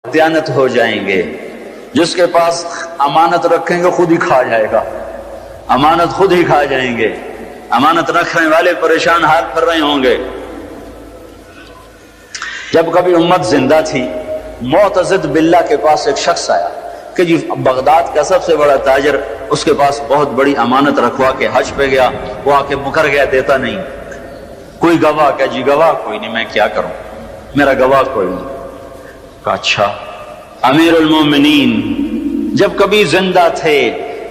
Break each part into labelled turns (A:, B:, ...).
A: دیانت ہو جائیں گے. جس کے پاس امانت رکھیں گے خود ہی کھا جائے گا, امانت خود ہی کھا جائیں گے. امانت رکھنے والے پریشان حال پر رہے ہوں گے. جب کبھی امت زندہ تھی, معتضد باللہ کے پاس ایک شخص آیا کہ جی بغداد کا سب سے بڑا تاجر, اس کے پاس بہت بڑی امانت رکھوا کے حج پہ گیا, وہ آ کے مکر گیا, دیتا نہیں. کوئی گواہ؟ کہ جی گواہ کوئی نہیں, میں کیا کروں, میرا گواہ کوئی نہیں. کہا اچھا امیر المومنین جب کبھی زندہ تھے,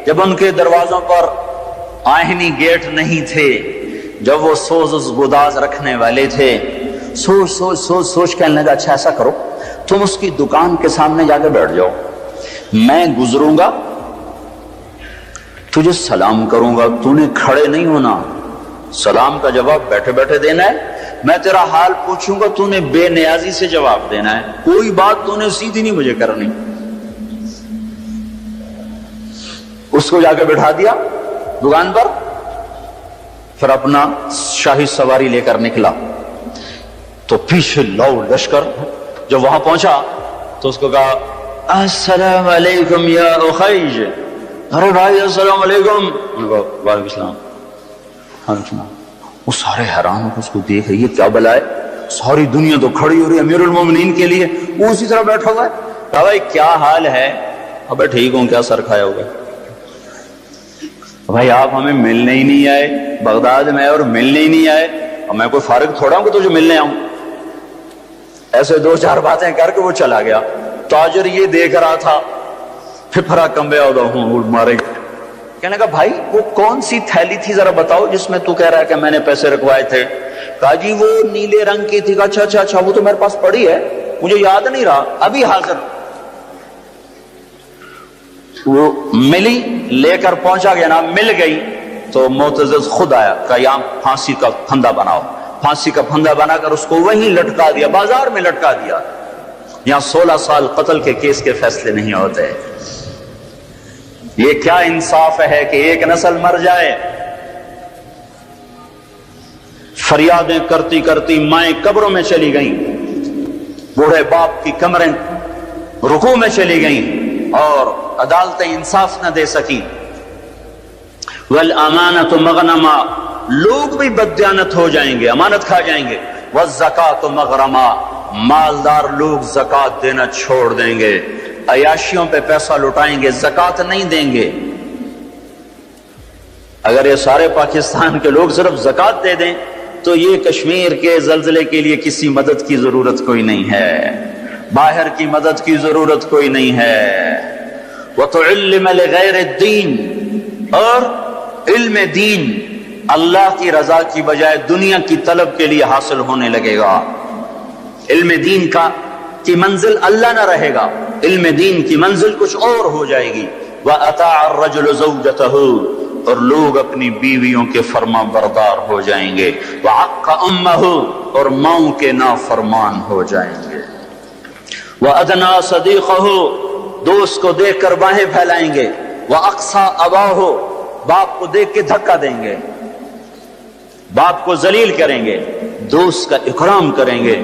A: جب ان کے دروازوں پر آہنی گیٹ نہیں تھے, جب وہ سوز گداز رکھنے والے تھے, سوچ سوچ سوچ سوچ کہنے لگا اچھا ایسا کرو تم اس کی دکان کے سامنے جا کے بیٹھ جاؤ, میں گزروں گا تجھے سلام کروں گا, تو نے کھڑے نہیں ہونا, سلام کا جواب بیٹھے بیٹھے دینا ہے. میں تیرا حال پوچھوں گا تو نے بے نیازی سے جواب دینا ہے, کوئی بات تو نے سیدھی نہیں مجھے کرنی. اس کو جا کے بٹھا دیا دکان پر, پھر اپنا شاہی سواری لے کر نکلا. تو پیچھے لو لشکر جب وہاں پہنچا تو اس کو کہا السلام علیکم یا اخیج. ارے بھائی السلام علیکم. وعلیکم السلام. وہ سارے حیران اس کو دیکھ رہی ہے, کیا بلا ہے, ساری دنیا تو کھڑی ہو رہی ہے امیر المومنین کے لیے, وہ اسی طرح بیٹھا ہوا ہے. کہا بھائی کیا حال ہے؟ ابے ٹھیک ہوں, کیا سر کھایا ہوگا؟ بھائی آپ ہمیں ملنے ہی نہیں آئے, بغداد میں اور ملنے ہی نہیں آئے, اور میں کوئی فارغ تھوڑا ہوں کہ تجھے ملنے آؤں. ایسے دو چار باتیں کر کے وہ چلا گیا. تاجر یہ دیکھ رہا تھا, پھپھرا کمبے ہوں مارے. کہنے لگا بھائی وہ کون سی تھیلی تھی ذرا بتاؤ جس میں تو کہہ رہا ہے کہ میں نے پیسے رکھوائے تھے؟ کہا جی وہ نیلے رنگ کی تھی. اچھا اچھا اچھا, وہ تو میرے پاس پڑی ہے, مجھے یاد نہیں رہا, ابھی حاضر. وہ ملی, لے کر پہنچا گیا نا, مل گئی تو معتضد خود آیا, کہا یہاں پھانسی کا پھندا بناؤ. پھانسی کا پھندا بنا کر اس کو وہیں لٹکا دیا, بازار میں لٹکا دیا. یہاں 16 سال قتل کے کیس کے فیصلے نہیں ہوتے. یہ کیا انصاف ہے کہ ایک نسل مر جائے. فریادیں کرتی کرتی مائیں قبروں میں چلی گئیں, بوڑھے باپ کی کمریں رکوع میں چلی گئیں, اور عدالتیں انصاف نہ دے سکی. والامانۃ مغنما, لوگ بھی بددیانت ہو جائیں گے, امانت کھا جائیں گے. والزکاۃ مغرما, مالدار لوگ زکوٰۃ دینا چھوڑ دیں گے, عیاشیوں پہ پیسہ لٹائیں گے, زکوٰۃ نہیں دیں گے. اگر یہ سارے پاکستان کے لوگ صرف زکوٰۃ دے دیں تو یہ کشمیر کے زلزلے کے لیے کسی مدد کی ضرورت کوئی نہیں ہے, باہر کی مدد کی ضرورت کوئی نہیں ہے. وَتُعِلِّمَ لِغَيْرِ الدِّينِ, اور علم دین اللہ کی رضا کی بجائے دنیا کی طلب کے لیے حاصل ہونے لگے گا. علم دین کی منزل اللہ نہ رہے گا, علم دین کی منزل کچھ اور ہو جائے گی. وَأَطَاعَ الرَّجُلُ زَوْجَتَهُ, اور لوگ اپنی بیویوں کے فرما بردار ہو جائیں گے. وَعَقَّ أُمَّهُ, اور ماؤں کے نافرمان ہو جائیں گے. وَأَدْنَا صَدِيقَهُ, دوست کو دیکھ کر باہیں پھیلائیں گے. وَأَقْصَى أَبَاهُ, باپ کو دیکھ کے دھکا دیں گے, باپ کو ذلیل کریں گے. دوست کا اکرام کریں گے,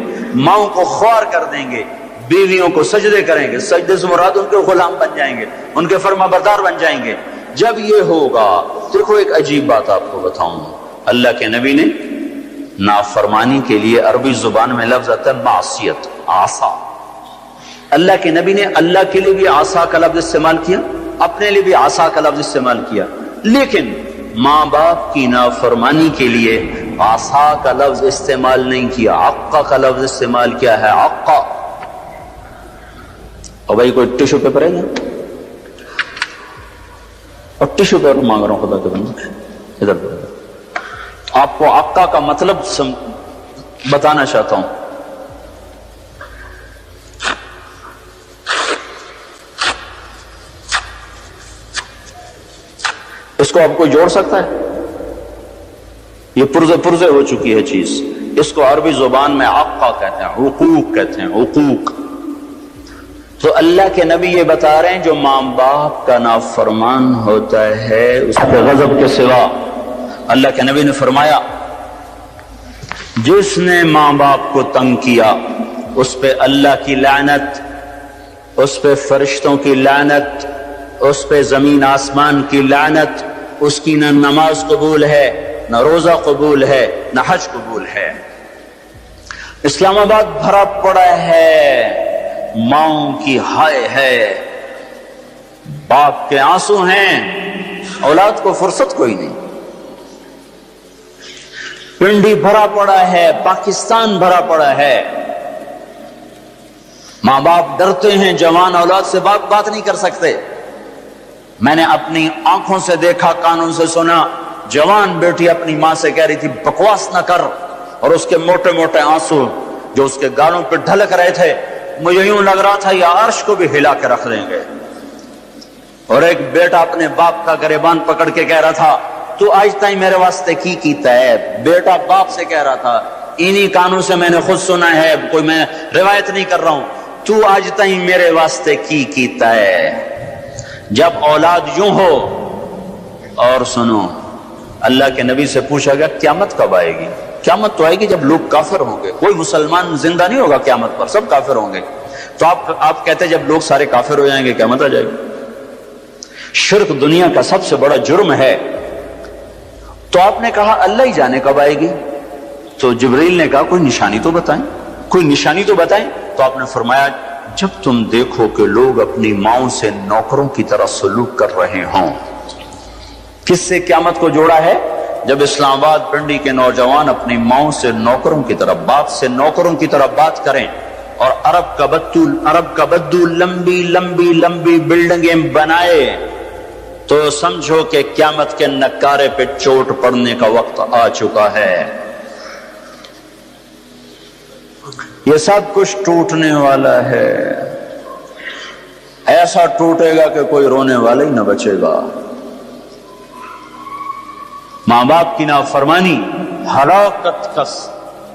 A: ماؤں کو خوار کر دیں گے, بیویوں کو سجدے کریں گے. سجدے سے مراد ان کے غلام بن جائیں گے, ان کے فرما بردار بن جائیں گے. جب یہ ہوگا, دیکھو ایک عجیب بات آپ کو بتاؤں, اللہ کے نبی نے نافرمانی کے لیے عربی زبان میں لفظ آتا ہے معصیت, عصا. اللہ کے نبی نے اللہ کے لیے بھی عصا کا لفظ استعمال کیا, اپنے لیے بھی عصا کا لفظ استعمال کیا, لیکن ماں باپ کی نافرمانی کے لیے عصا کا لفظ استعمال نہیں کیا, عقا کا لفظ استعمال کیا ہے, عقا. اور بھائی کوئی ٹیشو پیپر ہے کیا؟ اور ٹیشو پیپر مانگ رہا ہوں خدا کے بندے, ادھر آپ کو عقا کا مطلب بتانا چاہتا ہوں. اس کو آپ کو جوڑ سکتا ہے؟ یہ پرزے ہو چکی ہے چیز. اس کو عربی زبان میں عقا کہتے ہیں, حقوق کہتے ہیں, حقوق. تو اللہ کے نبی یہ بتا رہے ہیں جو ماں باپ کا نافرمان ہوتا ہے اس کے غضب کے سوا, اللہ کے نبی نے فرمایا جس نے ماں باپ کو تنگ کیا اس پہ اللہ کی لعنت, اس پہ فرشتوں کی لعنت، اس پہ زمین آسمان کی لعنت، اس کی نہ نماز قبول ہے، نہ روزہ قبول ہے، نہ حج قبول ہے۔ اسلام آباد بھرا پڑا ہے ماؤں کی ہائے ہے، باپ کے آنسو ہیں، اولاد کو فرصت کوئی نہیں۔ پنڈی بھرا پڑا ہے، پاکستان بھرا پڑا ہے، ماں باپ ڈرتے ہیں، جوان اولاد سے بات نہیں کر سکتے۔ میں نے اپنی آنکھوں سے دیکھا، کانوں سے سنا، جوان بیٹی اپنی ماں سے کہہ رہی تھی بکواس نہ کر، اور اس کے موٹے موٹے آنسو جو اس کے گالوں پہ ڈھلک رہے تھے، مجھے یوں لگ رہا تھا یہ عرش کو بھی ہلا کے رکھ دیں گے۔ اور ایک بیٹا اپنے باپ کا گریبان پکڑ کے کہہ رہا تھا تو آج تائیں میرے واسطے کی کیتا ہے۔ بیٹا باپ سے کہہ رہا تھا، انہی کانوں سے میں نے خود سنا ہے، کوئی میں روایت نہیں کر رہا ہوں، تو آج تائیں میرے واسطے کی کیتا ہے۔ جب اولاد یوں ہو، اور سنو، اللہ کے نبی سے پوچھا گیا قیامت کب آئے گی؟ قیامت تو آئے گی جب لوگ کافر ہوں گے، کوئی مسلمان زندہ نہیں ہوگا قیامت پر، سب کافر ہوں گے۔ تو آپ کہتے جب لوگ سارے کافر ہو جائیں گے قیامت آ جائے گی۔ شرک دنیا کا سب سے بڑا جرم ہے۔ تو آپ نے کہا اللہ ہی جانے کب آئے گی؟ تو جبریل نے کہا کوئی نشانی تو بتائیں، کوئی نشانی تو بتائیں۔ تو آپ نے فرمایا جب تم دیکھو کہ لوگ اپنی ماؤں سے نوکروں کی طرح سلوک کر رہے ہوں۔ کس سے قیامت کو جوڑا ہے؟ جب اسلام آباد پنڈی کے نوجوان اپنی ماؤں سے نوکروں کی طرح، باپ سے نوکروں کی طرح بات کریں، اور عرب کا بدو لمبی لمبی لمبی بلڈنگیں بنائے، تو سمجھو کہ قیامت کے نکارے پہ چوٹ پڑنے کا وقت آ چکا ہے۔ یہ سب کچھ ٹوٹنے والا ہے، ایسا ٹوٹے گا کہ کوئی رونے والا ہی نہ بچے گا۔ ماں باپ کی نافرمانی ہلاکت کا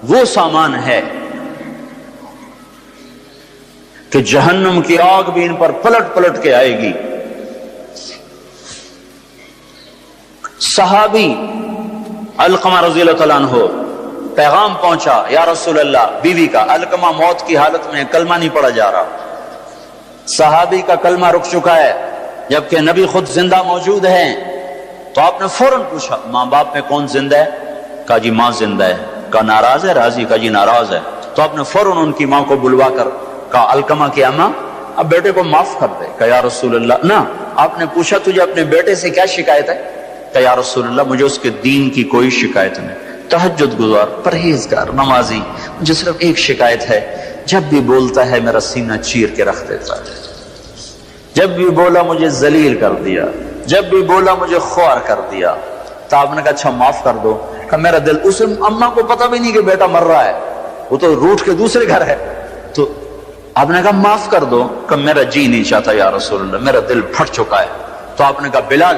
A: وہ سامان ہے کہ جہنم کی آگ بھی ان پر پلٹ پلٹ کے آئے گی۔ صحابی علقمہ رضی اللہ تعالیٰ عنہ، پیغام پہنچا یا رسول اللہ، بیوی کا، علقمہ موت کی حالت میں کلمہ نہیں پڑھا جا رہا، صحابی کا کلمہ رک چکا ہے جبکہ نبی خود زندہ موجود ہیں۔ تو آپ نے فوراً پوچھا ماں باپ میں کون زندہ ہے؟ کہا جی ماں زندہ ہے۔ کہا ناراض ہے؟ راضی؟ کہا جی ناراض ہے۔ تو آپ نے فوراً ان کی ماں کو بلوا کر کہا علقمہ کی اماں اب بیٹے کو معاف کر دے۔ کہا یا رسول اللہ نہ۔ آپ نے پوچھا تجھے اپنے بیٹے سے کیا شکایت ہے؟ کہا یا رسول اللہ مجھے اس کے دین کی کوئی شکایت نہیں، تہجد گزار، پرہیزگار، نمازی، مجھے صرف ایک شکایت ہے، جب بھی بولتا ہے میرا سینہ چیر کے رکھ دیتا ہے، جب بھی بولا مجھے ذلیل کر دیا، جب بھی بولا مجھے خوار کر دیا۔ تو آپ نے کہا اچھا معاف کر دو۔ کہ میرا دل، اس اماں کو پتہ بھی نہیں کہ بیٹا مر رہا ہے، وہ تو روٹ کے دوسرے گھر ہے۔ تو آپ نے کہا معاف کر دو۔ کہ میرا جی نہیں چاہتا یا رسول اللہ، میرا دل پھٹ چکا ہے۔ تو آپ نے کہا بلال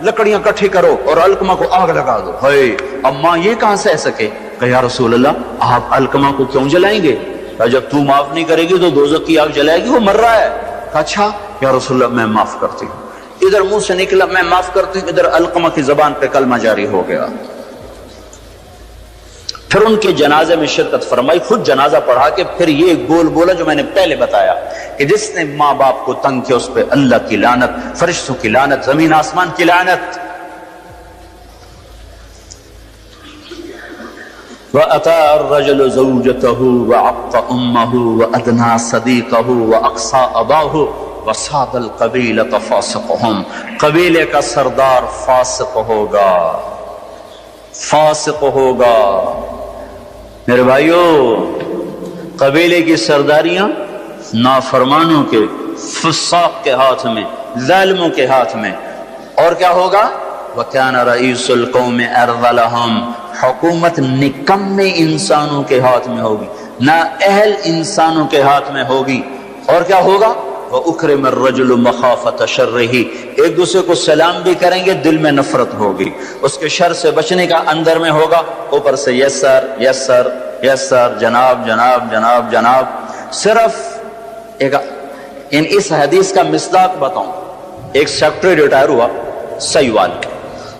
A: لکڑیاں کٹھی کرو اور علقمہ کو آگ لگا دو۔ ہے اماں یہ کہاں سہ سکے؟ کہ یا رسول اللہ آپ علقمہ کو کیوں جلائیں گے؟ کہ جب تو معاف نہیں کرے گی تو دوزخ کی آگ جلائے گی، وہ مر رہا ہے۔ کہ اچھا یا رسول اللہ میں معاف کرتی ہوں۔ ادھر منہ سے نکلا میں معاف کرتی ہوں، ادھر علقمہ کی زبان پہ کلمہ جاری ہو گیا۔ پھر ان کے جنازے میں شرکت فرمائی، خود جنازہ پڑھا کے پھر یہ بول بولا جو میں نے پہلے بتایا کہ جس نے ماں باپ کو تنگ کیا اس پہ اللہ کی لعنت، فرشتوں کی لعنت، زمین آسمان کی لعنت۔ وَأَتَى الرَّجُلُ زَوْجَتَهُ وَعَقَّ أُمَّهُ وَأَدْنَى صَدِيقَهُ وَأَقْصَى أَبَاهُ وَصَادَ الْقَبِيلَةَ فَاسِقُهُمْ۔ قبیلے کا سردار فاسق ہوگا، فاسق ہوگا۔ میرے بھائیو، قبیلے کی سرداریاں نافرمانوں کے، فساق کے ہاتھ میں، ظالموں کے ہاتھ میں۔ اور کیا ہوگا؟ وَكَانَ رَئِيسُ الْقَوْمِ أَرْذَلَهُمْ۔ حکومت نکمے انسانوں کے ہاتھ میں ہوگی، نااہل انسانوں کے ہاتھ میں ہوگی۔ اور کیا ہوگا؟ وَأُكْرِمَ الرَّجُلُ مَخَافَةَ شَرِّهِ۔ ایک دوسرے کو سلام بھی کریں گے، دل میں نفرت ہوگی، اس کے شر سے بچنے کا اندر میں ہوگا، اوپر سے یس سر یس سر یس سر، جناب جناب جناب جناب۔ صرف اس حدیث کا مصداق بتاؤں، ایک سیکٹری ریٹائر ہوا سیوال،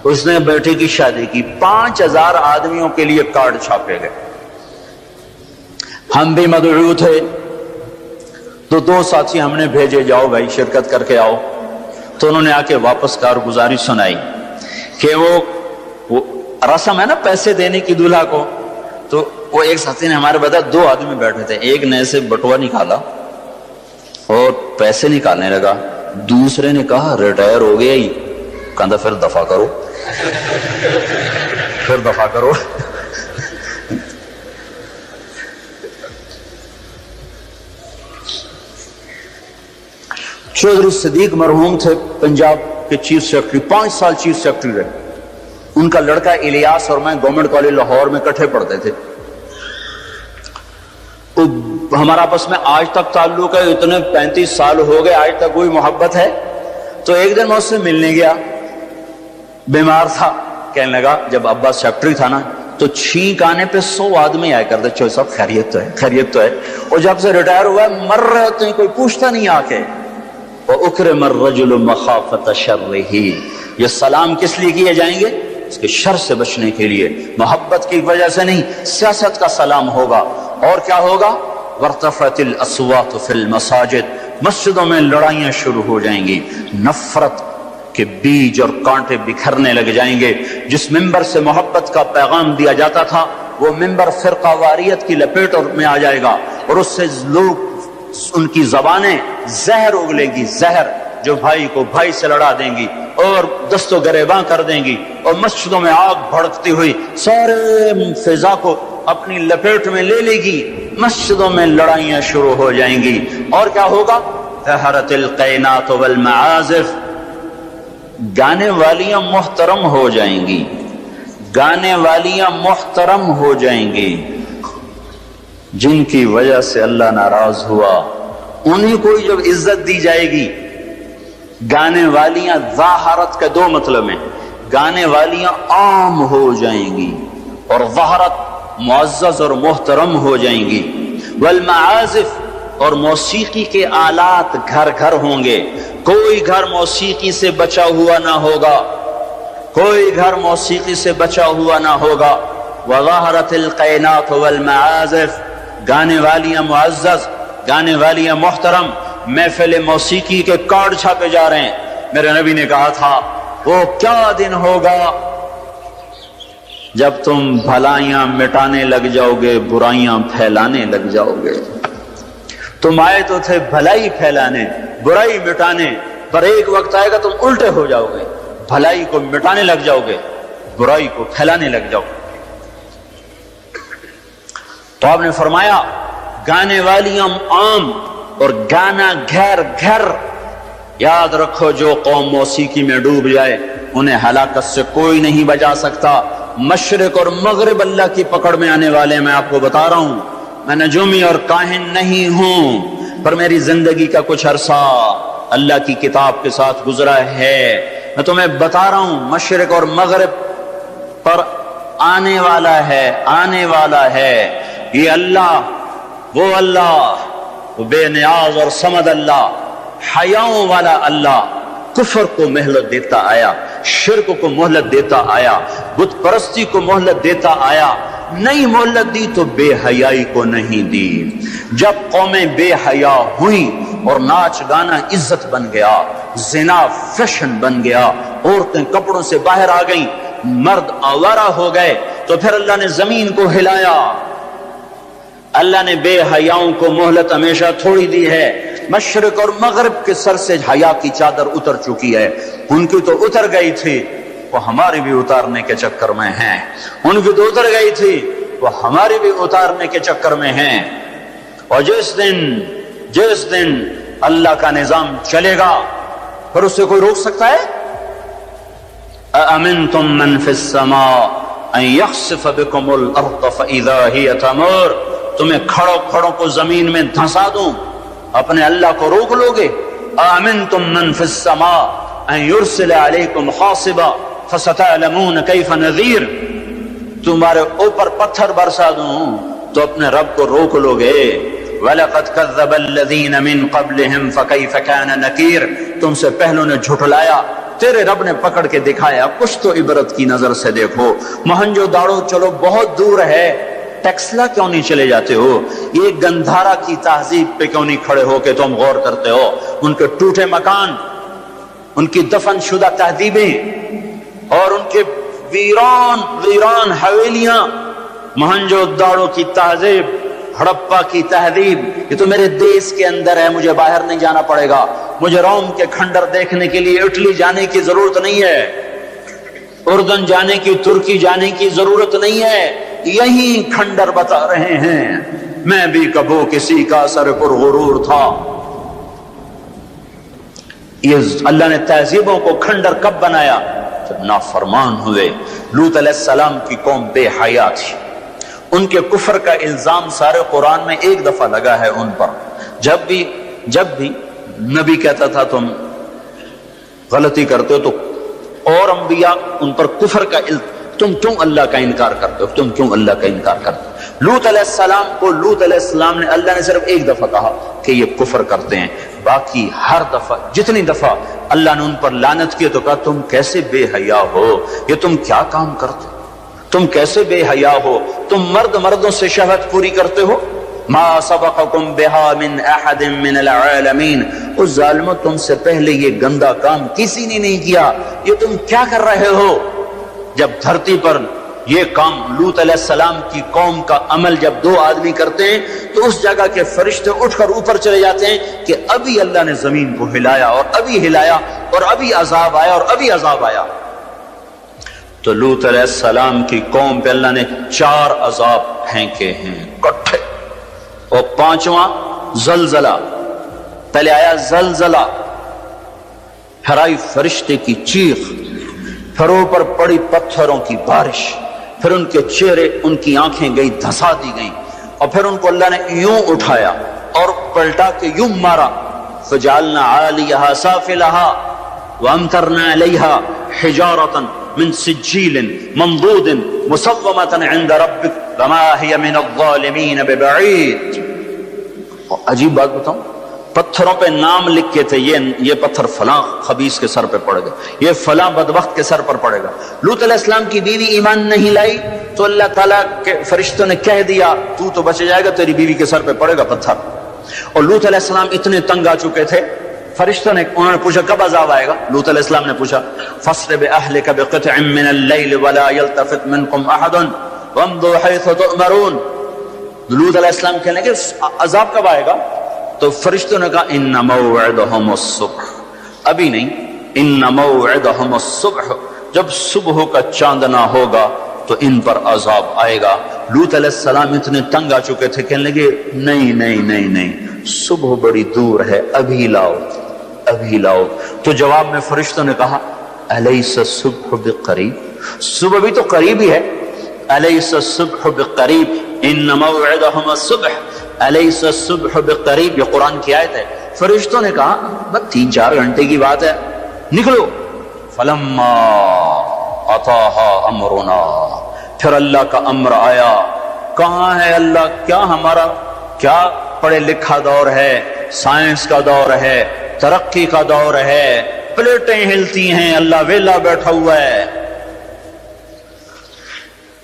A: اس نے بیٹے کی شادی کی، 5000 آدمیوں کے لیے کارڈ چھاپے گئے، ہم بھی مدعو تھے۔ تو دو ساتھی ہم نے بھیجے، جاؤ بھائی شرکت کر کے آؤ۔ تو انہوں نے آ کے واپس کارگزاری سنائی کہ وہ رسم ہے نا پیسے دینے کی دولہا کو، تو وہ ایک ساتھی نے ہمارے بتا، دو آدمی بیٹھے تھے، ایک نے سے بٹوا نکالا اور پیسے نکالنے لگا، دوسرے نے کہا ریٹائر ہو گیا ہی، کہا پھر دفع کرو پھر دفع کرو۔ چودھری صدیق مرحوم تھے پنجاب کے چیف سیکرٹری، 5 سال چیف سیکرٹری رہے۔ ان کا لڑکا الیاس اور میں گورنمنٹ کالج لاہور میں اکٹھے پڑھتے تھے، ہمارا آپس میں آج تک تعلق ہے، اتنے 35 سال ہو گئے آج تک وہی محبت ہے۔ تو ایک دن میں اس سے ملنے گیا، بیمار تھا، کہنے لگا جب ابا سیکرٹری تھا نا تو چھینک آنے پہ 100 آدمی آئے کرتے، چوہے صاحب خیریت تو ہے، خیریت تو ہے، اور جب سے ریٹائر ہوا ہے مر رہے ہوتے ہیں کوئی پوچھتا نہیں آ کے۔ وَأُكْرِمَ الرَّجُلُ مَخَافَةَ شَرِّهِ، یہ سلام کس لیے کیے جائیں گے؟ اس کے شر سے بچنے کے لیے، محبت کی وجہ سے نہیں، سیاست کا سلام ہوگا۔ اور کیا ہوگا؟ وَارْتَفَعَتِ الْأَصْوَاتُ فِي الْمَسَاجِدِ، مسجدوں میں لڑائیاں شروع ہو جائیں گی، نفرت کے بیج اور کانٹے بکھرنے لگ جائیں گے۔ جس ممبر سے محبت کا پیغام دیا جاتا تھا وہ ممبر فرقہ واریت کی لپیٹ میں آ جائے گا، اور اس سے لوگ ان کی زبانیں زہر اگلے گی، زہر جو بھائی کو بھائی سے لڑا دیں گی اور دست و گریباں کر دیں گی، اور مسجدوں میں آگ بھڑکتی ہوئی سارے فضا کو اپنی لپیٹ میں لے لے گی، مسجدوں میں لڑائیاں شروع ہو جائیں گی۔ اور کیا ہوگا؟ ظہرت القینات والمعازف، گانے والیاں محترم ہو جائیں گی، گانے والیاں محترم ہو جائیں گی، جن کی وجہ سے اللہ ناراض ہوا انہیں کوئی جب عزت دی جائے گی۔ گانے والیاں ظاہرت کے 2 مطلب ہیں، گانے والیاں عام ہو جائیں گی اور ظاہرت معزز اور محترم ہو جائیں گی۔ والمعازف، اور موسیقی کے آلات گھر گھر ہوں گے، کوئی گھر موسیقی سے بچا ہوا نہ ہوگا، کوئی گھر موسیقی سے بچا ہوا نہ ہوگا۔ وظہرت القینات والمعازف، گانے والیاں معزز، گانے والیاں محترم۔ محفل موسیقی کے کارڈ چھاپے جا رہے ہیں۔ میرے نبی نے کہا تھا وہ کیا دن ہوگا جب تم بھلائیاں مٹانے لگ جاؤ گے، برائیاں پھیلانے لگ جاؤ گے۔ تم آئے تو تھے بھلائی پھیلانے، برائی مٹانے، پر ایک وقت آئے گا تم الٹے ہو جاؤ گے، بھلائی کو مٹانے لگ جاؤ گے، برائی کو پھیلانے لگ جاؤ گے۔ تو آپ نے فرمایا گانے والیاں عام اور گانا گھر گھر۔ یاد رکھو جو قوم موسیقی میں ڈوب جائے انہیں ہلاکت سے کوئی نہیں بچا سکتا۔ مشرق اور مغرب اللہ کی پکڑ میں آنے والے، میں آپ کو بتا رہا ہوں، میں نجومی اور کاہن نہیں ہوں، پر میری زندگی کا کچھ عرصہ اللہ کی کتاب کے ساتھ گزرا ہے۔ میں تمہیں بتا رہا ہوں مشرق اور مغرب پر آنے والا ہے، آنے والا ہے یہ اللہ، وہ بے نیاز اور صمد اللہ، حیاؤں والا اللہ، کفر کو مہلت دیتا آیا، شرک کو مہلت دیتا آیا، بت پرستی کو مہلت دیتا آیا۔ نہیں مہلت دی تو بے حیائی کو نہیں دی۔ جب قومیں بے حیا ہوئیں اور ناچ گانا عزت بن گیا، زنا فیشن بن گیا، عورتیں کپڑوں سے باہر آ گئیں، مرد آوارہ ہو گئے، تو پھر اللہ نے زمین کو ہلایا۔ اللہ نے بے حیاؤں کو مہلت ہمیشہ تھوڑی دی ہے۔ مشرق اور مغرب کے سر سے حیا کی چادر اتر چکی ہے، ان کی تو اتر گئی تھی، وہ ہماری بھی اتارنے کے چکر میں ہیں، ان کی تو اتر گئی تھی، وہ ہماری بھی اتارنے کے چکر میں ہیں۔ اور جس دن اللہ کا نظام چلے گا پھر اسے کوئی روک سکتا ہے؟ أَأَمِنْتُمْ مَنْ فِي السَّمَاءِ أَنْ يَخْسِفَ بِكُمُ الْأَرْضَ فَإِذَا هِيَ تَمُورُ، تمہیں کھڑوں کو زمین میں دھنسا دوں، اپنے اللہ کو روک لو گے؟ أَأَمِنْتُمْ مَنْ فِي السَّمَاءِ أَنْ يُرْسِلَ عَلَيْكُمْ حَاصِبًا فَسَتَعْلَمُونَ كَيْفَ نَذِيرٌ، تمہارے اوپر پتھر برسا دوں تو اپنے رب کو روک لو گے؟ وَلَقَدْ كَذَّبَ الَّذِينَ مِن قَبْلِهِمْ فَكَيْفَ كَانَ نَكِيرٌ، تم سے پہلوں نے جھٹلایا، تیرے رب نے پکڑ کے دکھایا، کچھ تو عبرت کی نظر سے دیکھو۔ مہنجو داڑو چلو بہت دور ہے، ٹیکسلا کیوں نہیں چلے جاتے ہو؟ یہ گندھارا کی تہذیب پہ کیوں نہیں کھڑے ہو کہ تم غور کرتے ہو؟ ان کے ٹوٹے مکان، ان کی دفن شدہ تہذیبیں اور ان کے ویران حویلیاں، مہنجو داڑو کی تہذیب، ہڑپا کی تہذیب، یہ تو میرے دیس کے اندر ہے، مجھے باہر نہیں جانا پڑے گا، مجھے روم کے کھنڈر دیکھنے کے لیے اٹلی جانے کی ضرورت نہیں ہے، اردن جانے کی، ترکی جانے کی ضرورت نہیں ہے، یہی کھنڈر بتا رہے ہیں۔ میں بھی کبھی کسی کا سر پر غرور تھا۔ یہ اللہ نے تہذیبوں کو کھنڈر کب بنایا؟ جب نافرمان ہوئے۔ لوط علیہ السلام کی قوم بے حیا تھی، ان کے کفر کا الزام سارے قرآن میں ایک دفعہ لگا ہے ان پر۔ جب بھی نبی کہتا تھا تم غلطی کرتے ہو تو اور انبیاء ان پر کفر کا تم کیوں اللہ کا انکار کرتے ہو، تم کیوں اللہ کا انکار کرتے ہو؟ لوط علیہ السلام کو لوط علیہ السلام نے اللہ نے صرف ایک دفعہ کہا کہ یہ کفر کرتے ہیں، باقی ہر دفعہ جتنی دفعہ اللہ نے ان پر لعنت کی تو کہا تم کیسے بے حیا ہو، یہ تم کیا کام کرتے ہو، تم کیسے بے حیا ہو، تم مردوں سے شہوت پوری کرتے ہو۔ ما سبقکم بہا من احد من العالمین، اس ظالموں تم سے پہلے یہ گندا کام کسی نے نہیں کیا، یہ تم کیا کر رہے ہو؟ جب دھرتی پر یہ کام لوط علیہ السلام کی قوم کا عمل جب دو آدمی کرتے ہیں تو اس جگہ کے فرشتے اٹھ کر اوپر چلے جاتے ہیں کہ ابھی اللہ نے زمین کو ہلایا اور ابھی ہلایا اور ابھی عذاب آیا اور ابھی عذاب آیا۔ تو لوط علیہ السلام کی قوم پہ اللہ نے 4 عذاب پھینکے ہیں کٹھے، اور 5واں زلزلہ۔ پہلے آیا زلزلہ، پھر آئی فرشتے کی چیخ، پھر اوپر پڑی پتھروں کی بارش، پھر ان کے چہرے، ان کی آنکھیں گئی دھسا دی گئیں، اور پھر ان کو اللہ نے یوں اٹھایا اور پلٹا کے یوں مارا۔ فجعلنا عالیہا سافلہا وامطرنا علیہا حجارۃ من سجیل منضود مسومۃ عند ربک وما ہی من الظالمین ببعید۔ عجیب بات بتاؤں، پتھروں پہ نام لکھے تھے، یہ پتھر فلاں خبیث کے سر پہ پڑے گا، یہ فلاں بدبخت کے سر پر پڑے گا۔ لوط علیہ السلام کی بیوی ایمان نہیں لائی تو اللہ تعالیٰ کے فرشتوں نے کہہ دیا تو بچ جائے گا، تیری بیوی کے سر پہ پڑے گا پتھر۔ اور لوط علیہ السلام اتنے تنگ آ چکے تھے، فرشتوں نے انہوں نے پوچھا کب عذاب آئے گا؟ لوط علیہ السلام نے پوچھا فَاصْرِ بِأَهْلِكَ بِقِطْعٍ مِّنَ اللَّيْلِ وَلَا يَلْتَفِتْ مِنْكُمْ أَحَدٌ وَامْضُوا حَيْثُ تُؤْمَرُونَ۔ لوط علیہ السلام کہنے کہ عذاب کب آئے گا؟ تو فرشتوں نے کہا ان موعدہم الصبح، ابھی نہیں، ان موعدہم الصبح، جب صبح کا چاندنا ہوگا تو ان پر عذاب آئے گا۔ لوط علیہ السلام اتنے تنگ آ چکے تھے، کہنے لگے نہیں، صبح بڑی دور ہے، ابھی لاؤ۔ تو جواب میں فرشتوں نے کہا الیس الصبح بقریب، صبح بھی تو قریب ہی ہے، الیس الصبح بقریب ان موعدہم الصبح الیس الصبح بقریب، یہ قرآن کی آیت ہے۔ فرشتوں نے کہا بس 3-4 گھنٹے کی بات ہے، نکلو۔ فلما اتاہا امرنا، پھر اللہ کا امر آیا۔ کہاں ہے اللہ؟ کیا ہمارا کیا پڑھے لکھا دور ہے، سائنس کا دور ہے، ترقی کا دور ہے، پلیٹیں ہلتی ہیں، اللہ ویلا بیٹھا ہوا ہے۔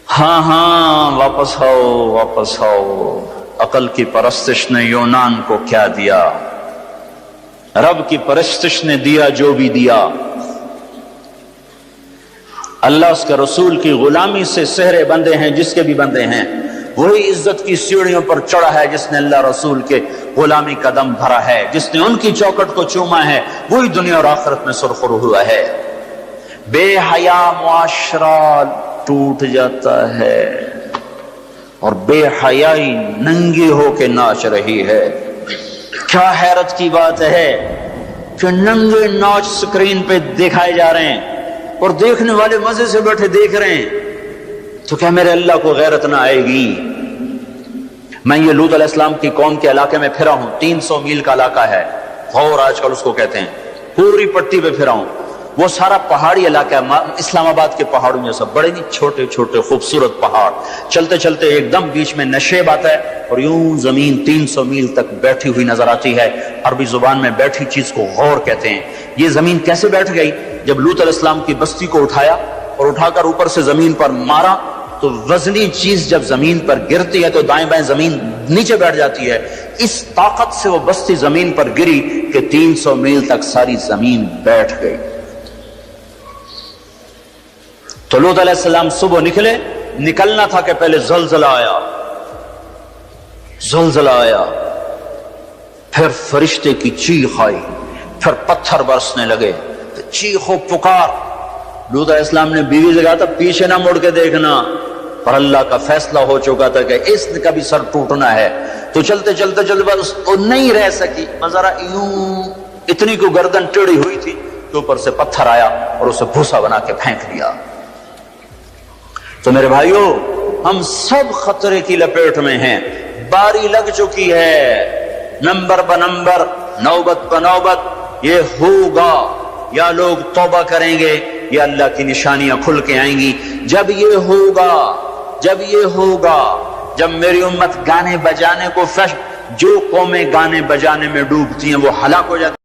A: ہاں واپس آؤ۔ عقل کی پرستش نے یونان کو کیا دیا، رب کی پرستش نے دیا جو بھی دیا۔ اللہ اس کے رسول کی غلامی سے سہرے بندے ہیں، جس کے بھی بندے ہیں، وہی عزت کی سیڑھیوں پر چڑھا ہے جس نے اللہ رسول کے غلامی کا دم بھرا ہے، جس نے ان کی چوکٹ کو چوما ہے، وہی دنیا اور آخرت میں سرخرو ہوا ہے۔ بے حیا معاشرہ ٹوٹ جاتا ہے اور بے حیائی ننگی ہو کے ناچ رہی ہے۔ کیا حیرت کی بات ہے کہ ننگے ناچ سکرین پہ دکھائے جا رہے ہیں اور دیکھنے والے مزے سے بیٹھے دیکھ رہے ہیں، تو کیا میرے اللہ کو غیرت نہ آئے گی؟ میں یہ لوط علیہ السلام کی قوم کے علاقے میں پھرا ہوں، 300 میل کا علاقہ ہے، غور آج کل اس کو کہتے ہیں، پوری پٹی پہ پھرا ہوں۔ وہ سارا پہاڑی علاقہ ہے، اسلام آباد کے پہاڑوں میں سب بڑے نہیں، چھوٹے چھوٹے خوبصورت پہاڑ، چلتے چلتے ایک دم بیچ میں نشیب آتا ہے اور یوں زمین 300 میل تک بیٹھی ہوئی نظر آتی ہے۔ عربی زبان میں بیٹھی چیز کو غور کہتے ہیں۔ یہ زمین کیسے بیٹھ گئی؟ جب لوط علیہ السلام کی بستی کو اٹھایا اور اٹھا کر اوپر سے زمین پر مارا تو تو وزنی چیز جب زمین پر گرتی ہے تو دائیں بائیں زمین نیچے بیٹھ جاتی ہے. اس طاقت سے وہ بستی زمین پر گری کہ 300 میل تک ساری زمین بیٹھ گئی. تو لوط علیہ السلام صبح نکلنا تھا کہ پہلے زلزلہ آیا, پھر فرشتے کی چیخ آئی, پھر پتھر برسنے لگے, چیخ و پکار. لوط علیہ السلام نے بیوی سے کہا تھا پیچھے نہ مڑ کے دیکھنا, پر اللہ کا فیصلہ ہو چکا تھا کہ اس کا بھی سر ٹوٹنا ہے. تو چلتے بس وہ نہیں رہ سکی, ذرا یوں اتنی کو گردن ٹیڑھی ہوئی تھی تو اوپر سے پتھر آیا اور اسے بھوسا بنا کے پھینک دیا. تو میرے بھائیو, ہم سب خطرے کی لپیٹ میں ہیں, باری لگ چکی ہے, نمبر بنمبر, نوبت بنوبت یہ ہوگا. یا لوگ توبہ کریں گے یا اللہ کی نشانیاں کھل کے آئیں گی. جب یہ ہوگا, جب میری امت گانے بجانے کو جو قومیں گانے بجانے میں ڈوبتی ہیں وہ ہلاک ہو جاتی